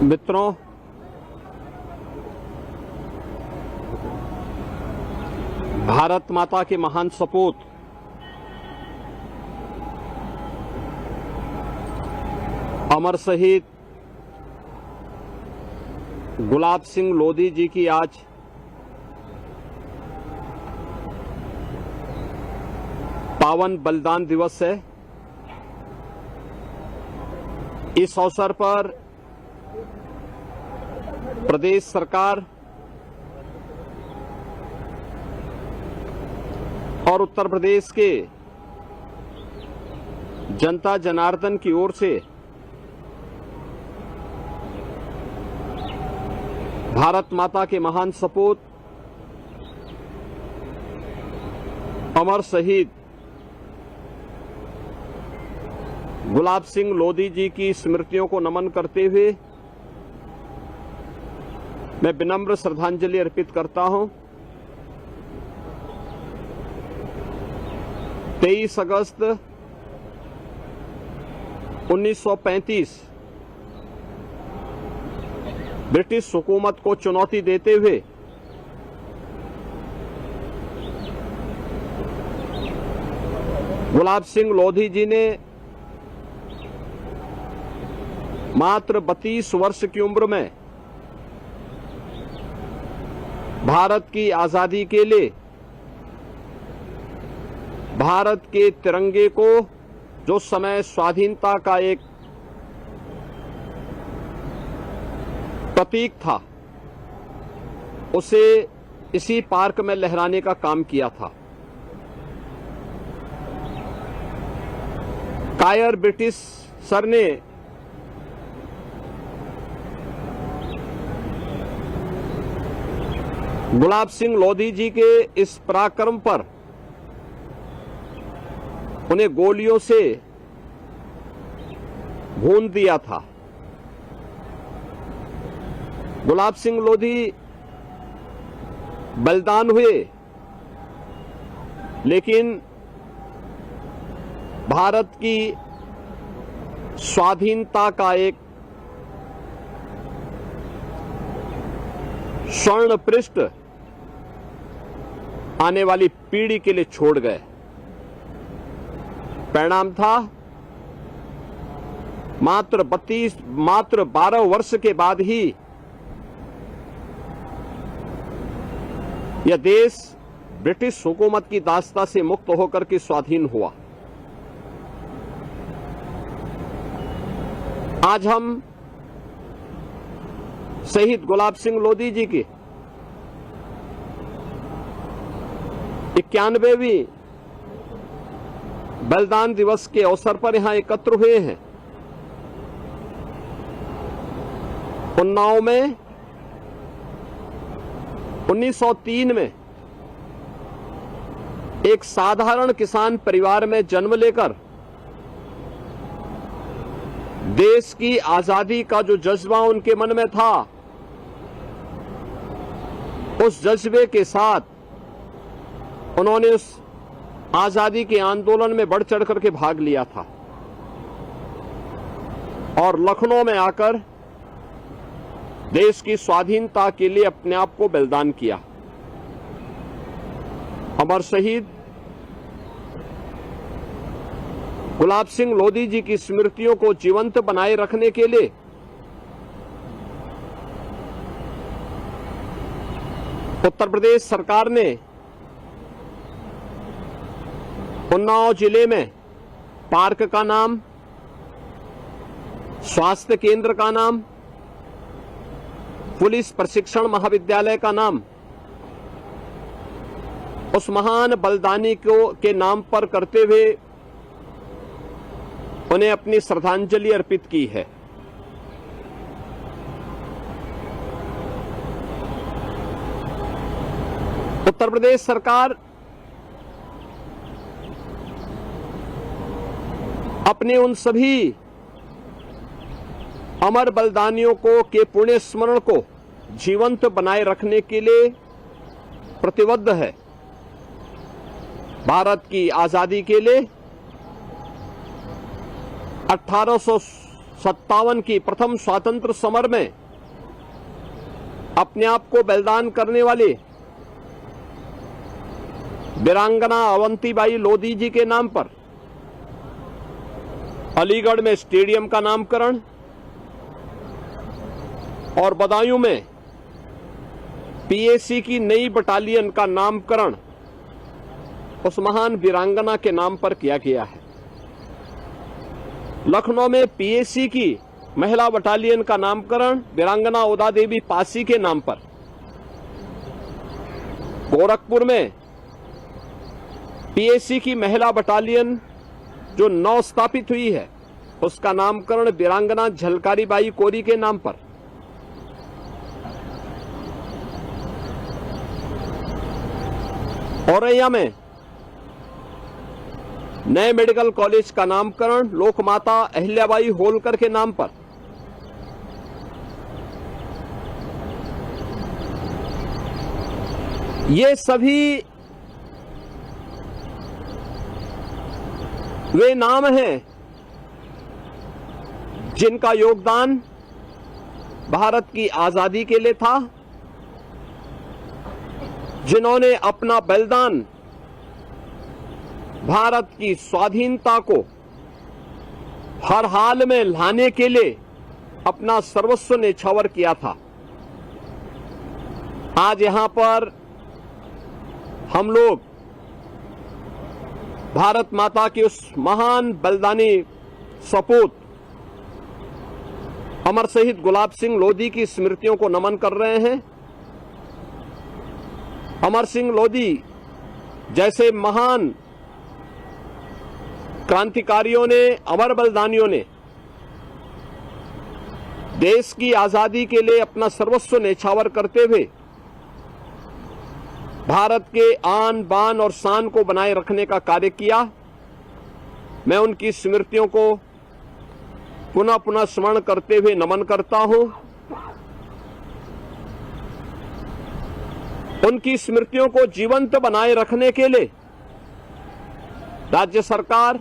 मित्रों, भारत माता के महान सपूत अमर शहीद गुलाब सिंह लोधी जी की आज पावन बलिदान दिवस है। इस अवसर पर प्रदेश सरकार और उत्तर प्रदेश के जनता जनार्दन की ओर से भारत माता के महान सपूत अमर शहीद गुलाब सिंह लोधी जी की स्मृतियों को नमन करते हुए मैं विनम्र श्रद्धांजलि अर्पित करता हूं। 23 अगस्त 1935 ब्रिटिश हुकूमत को चुनौती देते हुए गुलाब सिंह लोधी जी ने मात्र 32 वर्ष की उम्र में भारत की आजादी के लिए भारत के तिरंगे को, जो समय स्वाधीनता का एक प्रतीक था, उसे इसी पार्क में लहराने का काम किया था। कायर ब्रिटिश सर ने गुलाब सिंह लोधी जी के इस पराक्रम पर उन्हें गोलियों से भून दिया था। गुलाब सिंह लोधी बलिदान हुए, लेकिन भारत की स्वाधीनता का एक स्वर्ण पृष्ठ आने वाली पीढ़ी के लिए छोड़ गए। परिणाम था मात्र 12 वर्ष के बाद ही यह देश ब्रिटिश हुकूमत की दास्ता से मुक्त होकर के स्वाधीन हुआ। आज हम शहीद गुलाब सिंह लोधी जी की 91वीं बलिदान दिवस के अवसर पर यहां एकत्र हुए हैं। उन्नाव में 1903 में एक साधारण किसान परिवार में जन्म लेकर देश की आजादी का जो जज्बा उनके मन में था, उस जज्बे के साथ उन्होंने उस आजादी के आंदोलन में बढ़ चढ़ करके भाग लिया था और लखनऊ में आकर देश की स्वाधीनता के लिए अपने आप को बलिदान किया। अमर शहीद गुलाब सिंह लोधी जी की स्मृतियों को जीवंत बनाए रखने के लिए उत्तर प्रदेश सरकार ने उन्नाव जिले में पार्क का नाम, स्वास्थ्य केंद्र का नाम, पुलिस प्रशिक्षण महाविद्यालय का नाम उस महान बलिदानी के नाम पर करते हुए उन्हें अपनी श्रद्धांजलि अर्पित की है। उत्तर प्रदेश सरकार अपने उन सभी अमर बलिदानियों के पुण्य स्मरण को जीवंत बनाए रखने के लिए प्रतिबद्ध है। भारत की आजादी के लिए 18 1957 की प्रथम स्वातंत्र समर में अपने आप को बलिदान करने वाली वीरांगना अवंतीबाई लोधी जी के नाम पर अलीगढ़ में स्टेडियम का नामकरण और बदायूं में पीएसी की नई बटालियन का नामकरण उस महान वीरांगना के नाम पर किया गया है। लखनऊ में पीएसी की महिला बटालियन का नामकरण वीरांगना उदा देवी पासी के नाम पर, गोरखपुर में पीएसी की महिला बटालियन जो नव स्थापित हुई है उसका नामकरण वीरांगना झलकारी बाई कोरी के नाम पर, औरैया में नए मेडिकल कॉलेज का नामकरण लोकमाता अहिल्याबाई होलकर के नाम पर, ये सभी वे नाम हैं जिनका योगदान भारत की आजादी के लिए था, जिन्होंने अपना बलिदान भारत की स्वाधीनता को हर हाल में लाने के लिए अपना सर्वस्व न्यौछावर किया था। आज यहां पर हम लोग भारत माता की उस महान बलिदानी सपूत अमर शहीद गुलाब सिंह लोधी की स्मृतियों को नमन कर रहे हैं। अमर सिंह लोधी जैसे महान क्रांतिकारियों ने, अमर बलिदानियों ने देश की आजादी के लिए अपना सर्वस्व न्यौछावर करते हुए भारत के आन बान और शान को बनाए रखने का कार्य किया। मैं उनकी स्मृतियों को पुनः पुनः स्मरण करते हुए नमन करता हूं। उनकी स्मृतियों को जीवंत बनाए रखने के लिए राज्य सरकार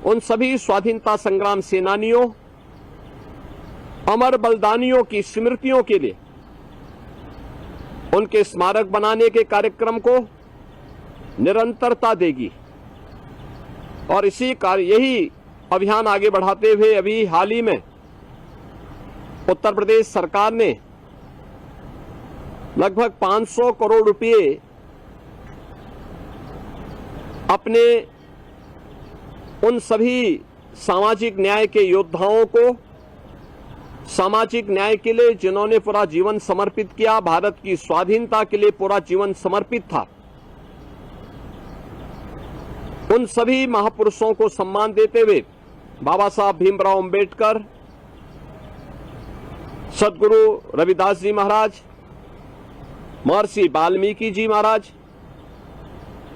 उन सभी स्वाधीनता संग्राम सेनानियों, अमर बलिदानियों की स्मृतियों के लिए उनके स्मारक बनाने के कार्यक्रम को निरंतरता देगी और यही अभियान आगे बढ़ाते हुए अभी हाल ही में उत्तर प्रदेश सरकार ने लगभग 500 करोड़ रुपए अपने उन सभी सामाजिक न्याय के योद्धाओं को, सामाजिक न्याय के लिए जिन्होंने पूरा जीवन समर्पित किया, भारत की स्वाधीनता के लिए पूरा जीवन समर्पित था, उन सभी महापुरुषों को सम्मान देते हुए बाबा साहब भीमराव अंबेडकर, सदगुरु रविदास जी महाराज, महर्षि वाल्मीकि जी महाराज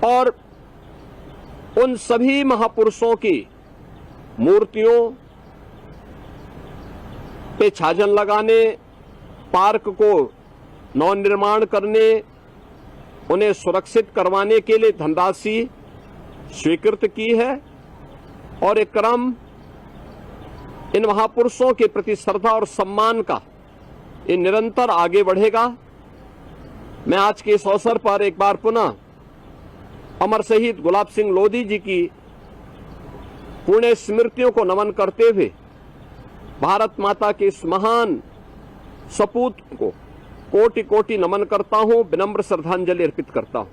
और उन सभी महापुरुषों की मूर्तियों पे छाजन लगाने, पार्क को नवनिर्माण करने, उन्हें सुरक्षित करवाने के लिए धनराशि स्वीकृत की है और एक क्रम इन महापुरुषों के प्रति श्रद्धा और सम्मान का ये निरंतर आगे बढ़ेगा। मैं आज के इस अवसर पर एक बार पुनः अमर शहीद गुलाब सिंह लोधी जी की पुण्य स्मृतियों को नमन करते हुए भारत माता के इस महान सपूत को कोटि कोटि नमन करता हूं, विनम्र श्रद्धांजलि अर्पित करता हूं।